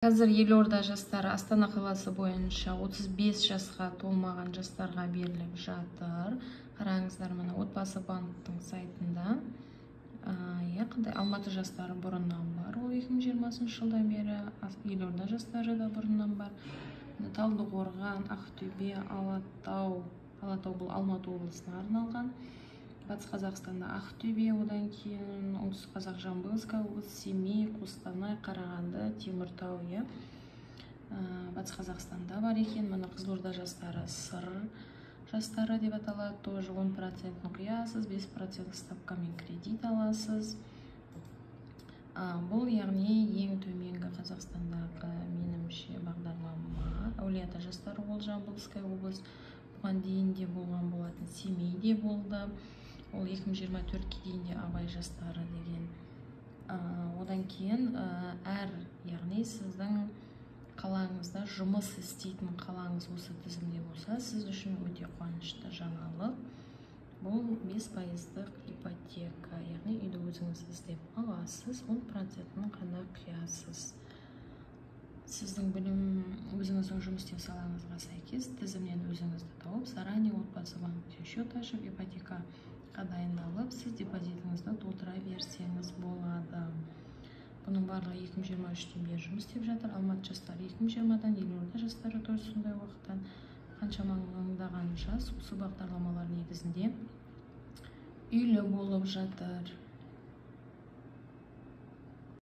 Қазір елорда жастары Астана қаласы бойынша 35 жасқа толмаған жастарға беріліп жатыр. Қараңыздар, мына Отбасы банктың сайтында. Алматы жастары бұрыннан бар, ол 2020 жылдан бері. Елорда жастары да бұрыннан бар. Талдықорған, Ақтөбе, Алатау бұл Алматы облысына арналған. Батыс Қазақстанда Ақтөбе, одан кейін Оңтүстік Қазақ, Жамбылская облыс, Семей, Қостанай, Қарағанды, Теміртау. Батыс Қазақстанда бар екен. Мына Қызылорда жастары сыр жастары деп аталады. Тоже 10% құясыз, 5% ставкамен кредит аласыз. Бұл яғни ең төменгі Қазақстандағы менімше бағдарлама. Әулиеата жастары ол Жамбылская облыс. Бұған дейін де болған болатын, Семейде болды. Ол 2024-ке дейін де Абай жастары деген. Одан кейін яғни сіздің қалаңызда жұмыс істейтін қалаңыз осы тізімде болса, сіз үшін өте қуанышты жаңалық. Бұл 5%-лық ипотека, яғни үйді өзіңіз іздеп аласыз, 10%-ін ғана қиясыз. Сіздің өзіңіздің жұмыс істеу салаңызға сәйкес тізімнен өзіңізді тауып, заранее Отбасы банкте счет ашып, ипотека дайындалып, сіз депозитіңізді толтыра берсеңіз болады. Бұның барлығы 2023-тен бері жұмыс істеп жатыр. Алматы жастары 2020-дан, елорда жастары тоже сондай уақыттан. Қаншама мыңдаған жас осы бағдарламалар негізінде үйлі болып жатыр.